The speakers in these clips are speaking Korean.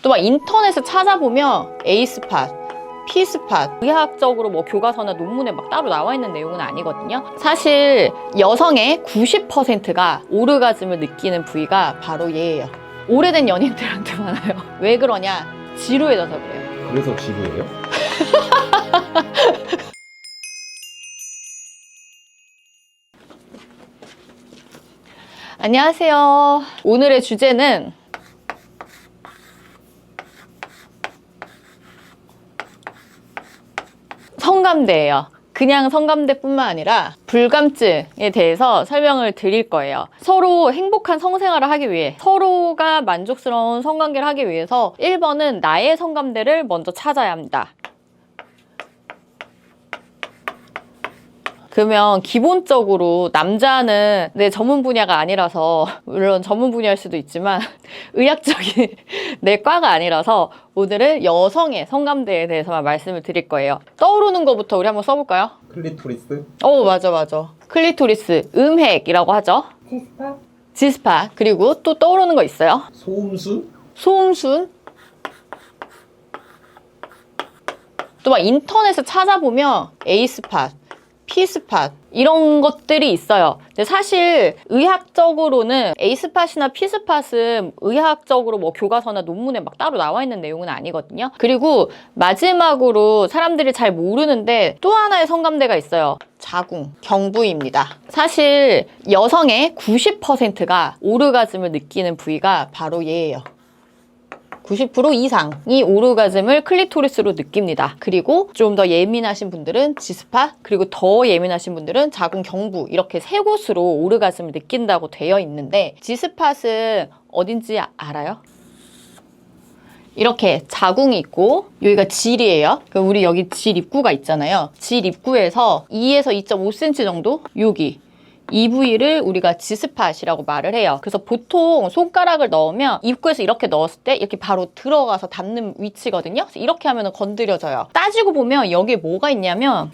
또 막 인터넷에 찾아보면 A스팟, P스팟, 의학적으로 뭐 교과서나 논문에 막 따로 나와 있는 내용은 아니거든요. 사실 여성의 90%가 오르가즘을 느끼는 부위가 바로 얘예요. 오래된 연인들한테 많아요. 왜 그러냐? 지루해져서 그래요. 그래서 지루해요? 안녕하세요. 오늘의 주제는 성감대예요. 그냥 성감대뿐만 아니라 불감증에 대해서 설명을 드릴 거예요. 서로 행복한 성생활을 하기 위해, 서로가 만족스러운 성관계를 하기 위해서 1번은 나의 성감대를 먼저 찾아야 합니다. 그러면 기본적으로 남자는 내 전문 분야가 아니라서, 물론 전문 분야일 수도 있지만 의학적인 내 과가 아니라서 오늘은 여성의 성감대에 대해서만 말씀을 드릴 거예요. 떠오르는 것부터 우리 한번 써볼까요? 클리토리스? 맞아. 클리토리스, 음핵이라고 하죠. 지스파? 지스팟. 그리고 또 떠오르는 거 있어요? 소음수? 소음순. 또 막 인터넷에 찾아보면 A스팟, P스팟 이런 것들이 있어요. 근데 사실 의학적으로는 A스팟이나 P스팟은 의학적으로 뭐 교과서나 논문에 막 따로 나와 있는 내용은 아니거든요. 그리고 마지막으로 사람들이 잘 모르는데 또 하나의 성감대가 있어요. 자궁, 경부입니다. 사실 여성의 90%가 오르가즘을 느끼는 부위가 바로 얘예요. 90% 이상이 오르가즘을 클리토리스로 느낍니다. 그리고 좀 더 예민하신 분들은 지스팟, 그리고 더 예민하신 분들은 자궁 경부, 이렇게 세 곳으로 오르가즘을 느낀다고 되어 있는데, 지스팟은 어딘지 알아요? 이렇게 자궁이 있고 여기가 질이에요. 우리 여기 질 입구가 있잖아요. 질 입구에서 2에서 2.5cm 정도, 여기 이 부위를 우리가 지스팟이라고 말을 해요. 그래서 보통 손가락을 넣으면 입구에서 이렇게 넣었을 때 이렇게 바로 들어가서 닿는 위치거든요. 그래서 이렇게 하면 건드려져요. 따지고 보면 여기에 뭐가 있냐면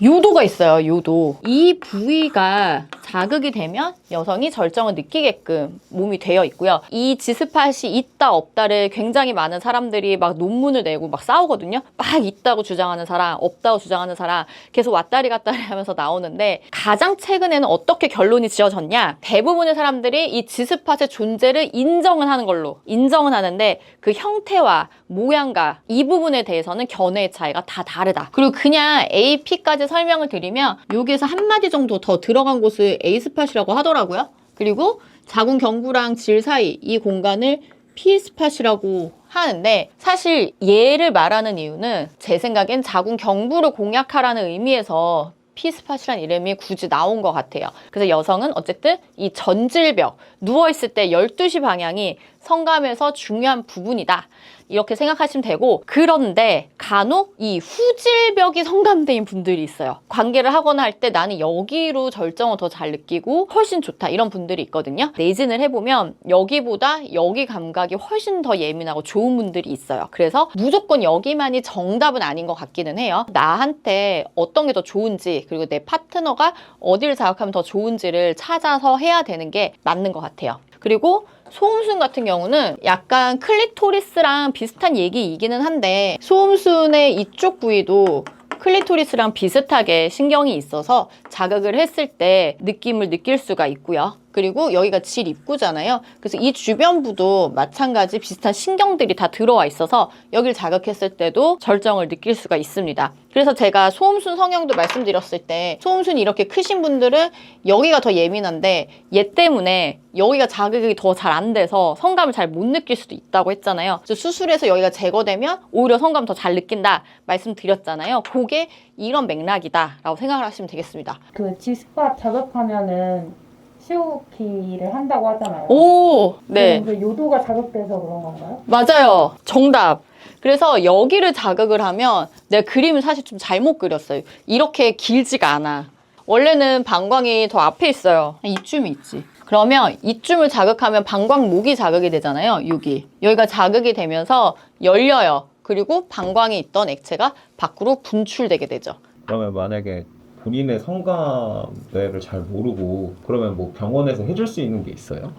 요도가 있어요. 요도. 이 부위가 자극이 되면 여성이 절정을 느끼게끔 몸이 되어 있고요. 이 지스팟이 있다 없다를 굉장히 많은 사람들이 막 논문을 내고 막 싸우거든요. 막 있다고 주장하는 사람, 없다고 주장하는 사람 계속 왔다리 갔다리 하면서 나오는데, 가장 최근에는 어떻게 결론이 지어졌냐? 대부분의 사람들이 이 지스팟의 존재를 인정은 하는 걸로, 인정은 하는데 그 형태와 모양과 이 부분에 대해서는 견해의 차이가 다 다르다. 그리고 그냥 A, P까지 설명을 드리면 여기에서 한마디 정도 더 들어간 곳을 A스팟이라고 하더라고요. 그리고 자궁 경부랑 질 사이 이 공간을 P스팟이라고 하는데, 사실 얘를 말하는 이유는 제 생각엔 자궁 경부를 공략하라는 의미에서 P스팟이라는 이름이 굳이 나온 것 같아요. 그래서 여성은 어쨌든 이 전질벽, 누워있을 때 12시 방향이 성감에서 중요한 부분이다, 이렇게 생각하시면 되고, 그런데 간혹 이 후질벽이 성감대인 분들이 있어요. 관계를 하거나 할 때 나는 여기로 절정을 더 잘 느끼고 훨씬 좋다, 이런 분들이 있거든요. 내진을 해보면 여기보다 여기 감각이 훨씬 더 예민하고 좋은 분들이 있어요. 그래서 무조건 여기만이 정답은 아닌 것 같기는 해요. 나한테 어떤 게 더 좋은지, 그리고 내 파트너가 어디를 자극하면 더 좋은지를 찾아서 해야 되는 게 맞는 것 같아요. 그리고 소음순 같은 경우는 약간 클리토리스랑 비슷한 얘기이기는 한데, 소음순의 이쪽 부위도 클리토리스랑 비슷하게 신경이 있어서 자극을 했을 때 느낌을 느낄 수가 있고요. 그리고 여기가 질 입구잖아요. 그래서 이 주변부도 마찬가지 비슷한 신경들이 다 들어와 있어서 여기를 자극했을 때도 절정을 느낄 수가 있습니다. 그래서 제가 소음순 성형도 말씀드렸을 때, 소음순이 이렇게 크신 분들은 여기가 더 예민한데 얘 때문에 여기가 자극이 더 잘 안 돼서 성감을 잘 못 느낄 수도 있다고 했잖아요. 그래서 수술해서 여기가 제거되면 오히려 성감 더 잘 느낀다 말씀드렸잖아요. 그게 이런 맥락이다 라고 생각을 하시면 되겠습니다. 그 지스파 자극하면은 시호흡기를 한다고 하잖아요. 오, 네. 그 요도가 자극돼서 그런 건가요? 맞아요. 정답. 그래서 여기를 자극을 하면, 내가 그림을 사실 좀 잘못 그렸어요. 이렇게 길지가 않아. 원래는 방광이 더 앞에 있어요. 이쯤이 있지. 그러면 이쯤을 자극하면 방광목이 자극이 되잖아요. 여기가 자극이 되면서 열려요. 그리고 방광에 있던 액체가 밖으로 분출되게 되죠. 그러면 만약에 본인의 성감대를 잘 모르고 그러면 뭐 병원에서 해줄 수 있는 게 있어요?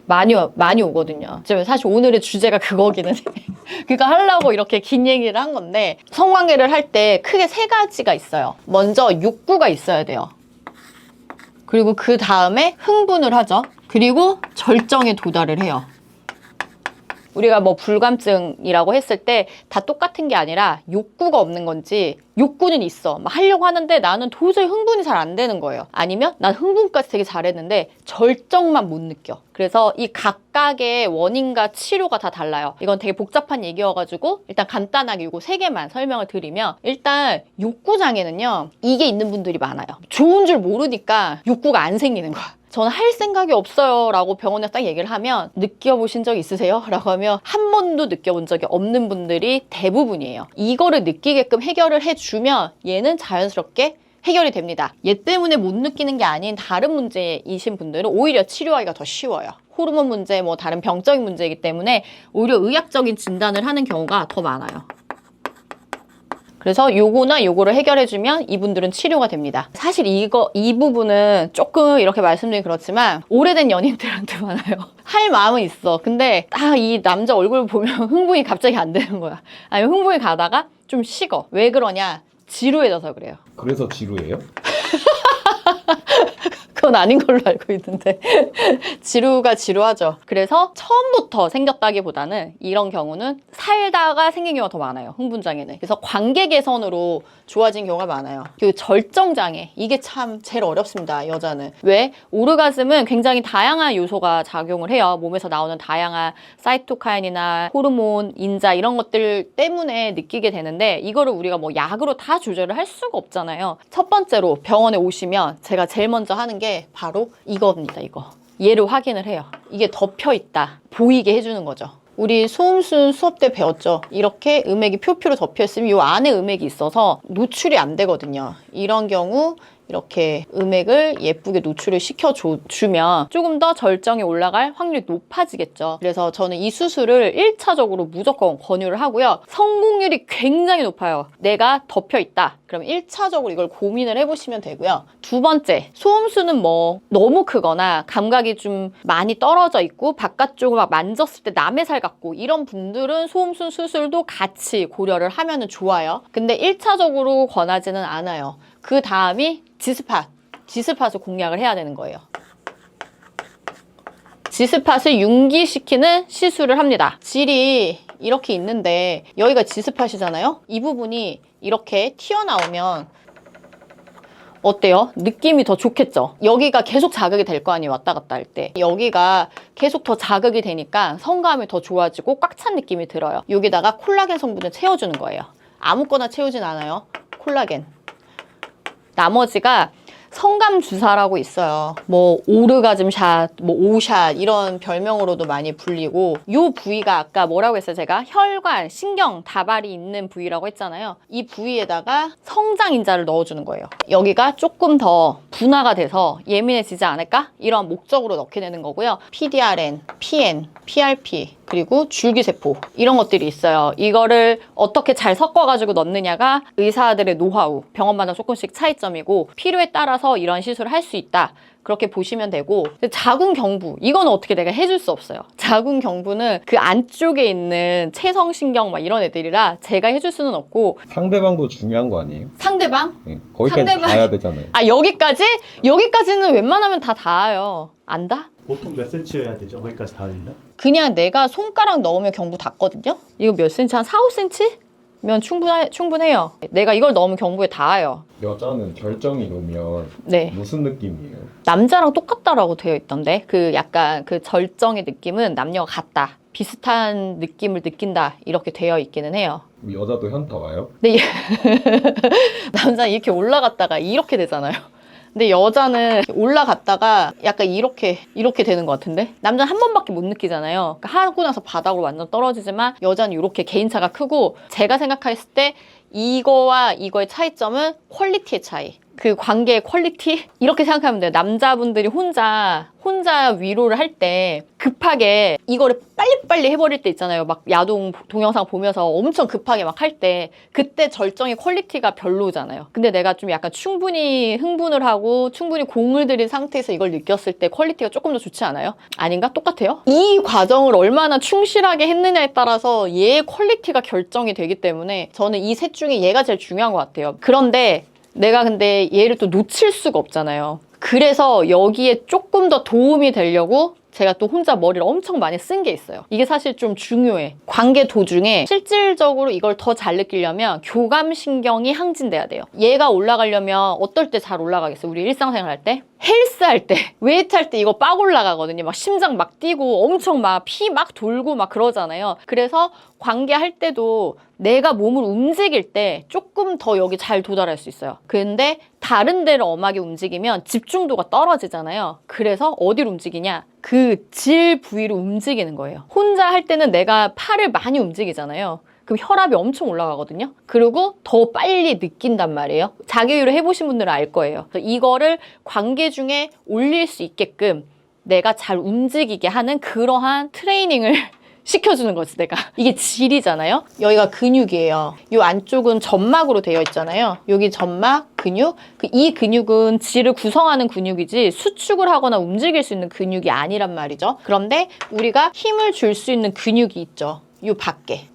많이 오거든요. 지금 사실 오늘의 주제가 그거기는 해. 그거 하려고 이렇게 긴 얘기를 한 건데, 성관계를 할 때 크게 세 가지가 있어요. 먼저 욕구가 있어야 돼요. 그리고 그 다음에 흥분을 하죠. 그리고 절정에 도달을 해요. 우리가 뭐 불감증이라고 했을 때 다 똑같은 게 아니라 욕구가 없는 건지, 욕구는 있어. 막 하려고 하는데 나는 도저히 흥분이 잘 안 되는 거예요. 아니면 난 흥분까지 되게 잘했는데 절정만 못 느껴. 그래서 이 각각의 원인과 치료가 다 달라요. 이건 되게 복잡한 얘기여가지고 일단 간단하게 이거 세 개만 설명을 드리면, 일단 욕구장애는요, 이게 있는 분들이 많아요. 좋은 줄 모르니까 욕구가 안 생기는 거야. 저는 할 생각이 없어요 라고 병원에 딱 얘기를 하면, 느껴보신 적 있으세요? 라고 하면 한 번도 느껴본 적이 없는 분들이 대부분이에요. 이거를 느끼게끔 해결을 해주면 얘는 자연스럽게 해결이 됩니다. 얘 때문에 못 느끼는 게 아닌 다른 문제이신 분들은 오히려 치료하기가 더 쉬워요. 호르몬 문제, 뭐 다른 병적인 문제이기 때문에 오히려 의학적인 진단을 하는 경우가 더 많아요. 그래서 요거나 요거를 해결해주면 이분들은 치료가 됩니다. 사실 이 부분은 조금 이렇게 말씀드리긴 그렇지만 오래된 연인들한테 많아요. 할 마음은 있어. 근데 딱 이 남자 얼굴 보면 흥분이 갑자기 안 되는 거야. 아니면 흥분이 가다가 좀 식어. 왜 그러냐? 지루해져서 그래요. 그래서 지루해요? 그건 아닌 걸로 알고 있는데 지루가 지루하죠. 그래서 처음부터 생겼다기보다는 이런 경우는 살다가 생긴 경우가 더 많아요. 흥분장애는. 그래서 관계 개선으로 좋아진 경우가 많아요. 그리고 절정장애, 이게 참 제일 어렵습니다. 여자는. 왜? 오르가즘은 굉장히 다양한 요소가 작용을 해요. 몸에서 나오는 다양한 사이토카인이나 호르몬, 인자 이런 것들 때문에 느끼게 되는데, 이거를 우리가 뭐 약으로 다 조절을 할 수가 없잖아요. 첫 번째로 병원에 오시면 제가 제일 먼저 하는 게 바로 이겁니다. 이거. 얘를 확인을 해요. 이게 덮여 있다. 보이게 해주는 거죠. 우리 소음순 수업 때 배웠죠. 이렇게 음액이 표피로 덮여 있으면 이 안에 음액이 있어서 노출이 안 되거든요. 이런 경우 이렇게 음액을 예쁘게 노출을 시켜주면 조금 더 절정이 올라갈 확률이 높아지겠죠. 그래서 저는 이 수술을 1차적으로 무조건 권유를 하고요. 성공률이 굉장히 높아요. 내가 덮여있다. 그럼 1차적으로 이걸 고민을 해보시면 되고요. 두 번째, 소음수는 뭐 너무 크거나 감각이 좀 많이 떨어져 있고 바깥쪽을 막 만졌을 때 남의 살 같고 이런 분들은 소음순 수술도 같이 고려를 하면 좋아요. 근데 1차적으로 권하지는 않아요. 그 다음이 지스팟을 공략을 해야 되는 거예요. 지스팟을 융기시키는 시술을 합니다. 질이 이렇게 있는데 여기가 지스팟이잖아요. 이 부분이 이렇게 튀어나오면 어때요? 느낌이 더 좋겠죠? 여기가 계속 자극이 될 거 아니에요, 왔다 갔다 할 때. 여기가 계속 더 자극이 되니까 성감이 더 좋아지고 꽉 찬 느낌이 들어요. 여기다가 콜라겐 성분을 채워주는 거예요. 아무거나 채우진 않아요. 콜라겐. 나머지가 성감 주사라고 있어요. 뭐 오르가즘 샷, 뭐 오샷 이런 별명으로도 많이 불리고, 요 부위가 아까 뭐라고 했어요? 제가 혈관, 신경, 다발이 있는 부위라고 했잖아요. 이 부위에다가 성장 인자를 넣어주는 거예요. 여기가 조금 더 분화가 돼서 예민해지지 않을까? 이런 목적으로 넣게 되는 거고요. PDRN, PN, PRP 그리고 줄기세포 이런 것들이 있어요. 이거를 어떻게 잘 섞어가지고 넣느냐가 의사들의 노하우, 병원마다 조금씩 차이점이고 필요에 따라서 이런 시술을 할 수 있다. 그렇게 보시면 되고, 자궁경부 이건 어떻게 내가 해줄 수 없어요. 자궁경부는 그 안쪽에 있는 체성신경 막 이런 애들이라 제가 해줄 수는 없고. 상대방도 중요한 거 아니에요? 상대방? 네, 거기까지 닿아야 되잖아요. 아, 여기까지? 여기까지는 웬만하면 다 닿아요. 안다? 보통 몇 센치여야 되죠? 거기까지 닿으려면? 그냥 내가 손가락 넣으면 경부 닿거든요? 이거 몇 센치? 한 4, 5cm?면 충분해요. 내가 이걸 넣으면 경부에 닿아요. 여자는 절정이 오면 네. 무슨 느낌이에요? 남자랑 똑같다라고 되어 있던데, 그 약간 그 절정의 느낌은 남녀가 같다. 비슷한 느낌을 느낀다. 이렇게 되어 있기는 해요. 여자도 현타 와요? 근데 남자는 이렇게 올라갔다가 이렇게 되잖아요. 근데 여자는 올라갔다가 약간 이렇게 되는 것 같은데? 남자는 한 번밖에 못 느끼잖아요. 그러니까 하고 나서 바닥으로 완전 떨어지지만 여자는 이렇게 개인차가 크고, 제가 생각했을 때 이거와 이거의 차이점은 퀄리티의 차이. 그 관계의 퀄리티? 이렇게 생각하면 돼요. 남자분들이 혼자 위로를 할 때 급하게 이거를 빨리빨리 해버릴 때 있잖아요. 막 야동 동영상 보면서 엄청 급하게 막 할 때 그때 절정의 퀄리티가 별로잖아요. 근데 내가 좀 약간 충분히 흥분을 하고 충분히 공을 들인 상태에서 이걸 느꼈을 때 퀄리티가 조금 더 좋지 않아요? 아닌가? 똑같아요? 이 과정을 얼마나 충실하게 했느냐에 따라서 얘의 퀄리티가 결정이 되기 때문에 저는 이 셋 중에 얘가 제일 중요한 것 같아요. 그런데 내가 근데 얘를 또 놓칠 수가 없잖아요. 그래서 여기에 조금 더 도움이 되려고 제가 또 혼자 머리를 엄청 많이 쓴 게 있어요. 이게 사실 좀 중요해. 관계 도중에 실질적으로 이걸 더 잘 느끼려면 교감신경이 항진돼야 돼요. 얘가 올라가려면 어떨 때 잘 올라가겠어요? 우리 일상생활 할 때? 헬스 할 때, 웨이트 할 때 이거 빡 올라가거든요. 막 심장 막 뛰고 엄청 막 피 막 돌고 막 그러잖아요. 그래서 관계할 때도 내가 몸을 움직일 때 조금 더 여기 잘 도달할 수 있어요. 근데 다른 데를 엄하게 움직이면 집중도가 떨어지잖아요. 그래서 어디로 움직이냐? 그 질 부위로 움직이는 거예요. 혼자 할 때는 내가 팔을 많이 움직이잖아요. 그럼 혈압이 엄청 올라가거든요. 그리고 더 빨리 느낀단 말이에요. 자기 위로 해보신 분들은 알 거예요. 그래서 이거를 관계 중에 올릴 수 있게끔 내가 잘 움직이게 하는 그러한 트레이닝을 시켜주는 거지, 내가. 이게 질이잖아요. 여기가 근육이에요. 이 안쪽은 점막으로 되어 있잖아요. 여기 점막, 근육. 이 근육은 질을 구성하는 근육이지 수축을 하거나 움직일 수 있는 근육이 아니란 말이죠. 그런데 우리가 힘을 줄 수 있는 근육이 있죠. 이 밖에.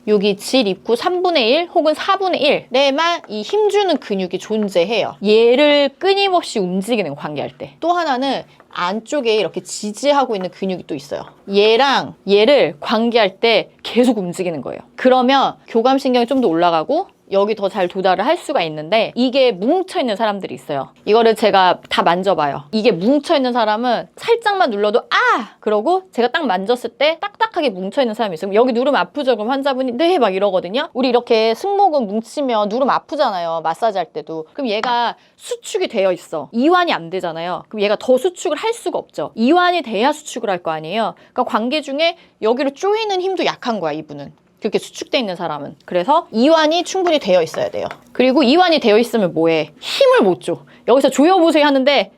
여기 질 입구 3분의 1 혹은 4분의 1에만 이 힘주는 근육이 존재해요. 얘를 끊임없이 움직이는 관계할 때. 또 하나는 안쪽에 이렇게 지지하고 있는 근육이 또 있어요. 얘랑 얘를 관계할 때 계속 움직이는 거예요. 그러면 교감신경이 좀 더 올라가고 여기 더 잘 도달을 할 수가 있는데 이게 뭉쳐있는 사람들이 있어요. 이거를 제가 다 만져봐요. 이게 뭉쳐있는 사람은 살짝만 눌러도 아! 그러고 제가 딱 만졌을 때 딱딱하게 뭉쳐있는 사람이 있어요. 여기 누르면 아프죠? 그럼 환자분이 네! 막 이러거든요. 우리 이렇게 승모근 뭉치면 누르면 아프잖아요. 마사지 할 때도. 그럼 얘가 수축이 되어 있어. 이완이 안 되잖아요. 그럼 얘가 더 수축을 할 수가 없죠. 이완이 돼야 수축을 할 거 아니에요. 그러니까 관계 중에 여기로 조이는 힘도 약한 거야, 이분은. 그렇게 수축돼 있는 사람은. 그래서 이완이 충분히 되어 있어야 돼요. 그리고 이완이 되어 있으면 뭐해? 힘을 못 줘. 여기서 조여보세요 하는데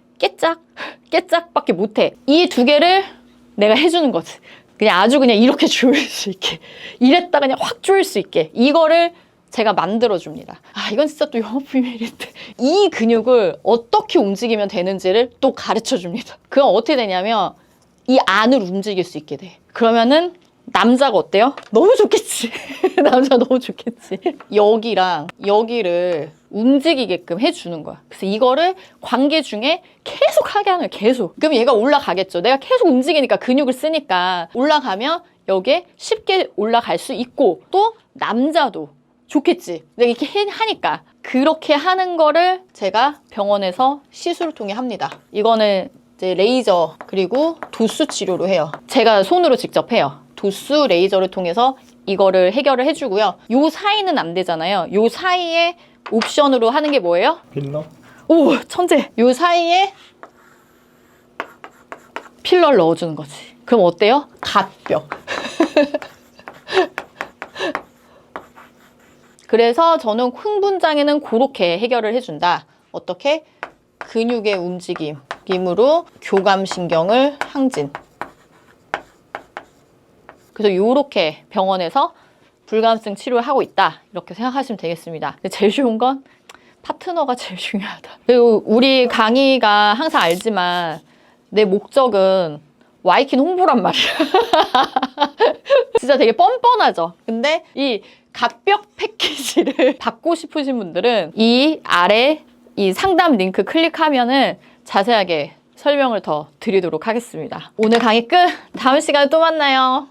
깨짝밖에 못해. 이 두 개를 내가 해주는 거지. 그냥 아주 그냥 이렇게 조일 수 있게. 이랬다 그냥 확 조일 수 있게. 이거를 제가 만들어줍니다. 아, 이건 진짜 또 영업 비밀인데. 이 근육을 어떻게 움직이면 되는지를 또 가르쳐줍니다. 그건 어떻게 되냐면 이 안을 움직일 수 있게 돼. 그러면은 남자가 어때요? 너무 좋겠지. 남자가 너무 좋겠지. 여기랑 여기를 움직이게끔 해주는 거야. 그래서 이거를 관계 중에 계속 하게 하는 거야. 계속. 그럼 얘가 올라가겠죠. 내가 계속 움직이니까 근육을 쓰니까 올라가면 여기에 쉽게 올라갈 수 있고 또 남자도 좋겠지. 내가 이렇게 하니까. 그렇게 하는 거를 제가 병원에서 시술을 통해 합니다. 이거는 이제 레이저 그리고 도수 치료로 해요. 제가 손으로 직접 해요. 도수 레이저를 통해서 이거를 해결을 해주고요. 요 사이는 안 되잖아요. 요 사이에 옵션으로 하는 게 뭐예요? 필러? 오, 천재! 요 사이에 필러를 넣어주는 거지. 그럼 어때요? 갓뼈. 그래서 저는 흥분장애는 그렇게 해결을 해준다. 어떻게? 근육의 움직임으로 교감신경을 항진. 그래서 이렇게 병원에서 불감증 치료를 하고 있다. 이렇게 생각하시면 되겠습니다. 근데 제일 좋은 건 파트너가 제일 중요하다. 그리고 우리 강의가 항상 알지만 내 목적은 와이킨 홍보란 말이야. 진짜 되게 뻔뻔하죠. 근데 이 갑벽 패키지를 받고 싶으신 분들은 이 아래 이 상담 링크 클릭하면은 자세하게 설명을 더 드리도록 하겠습니다. 오늘 강의 끝! 다음 시간에 또 만나요.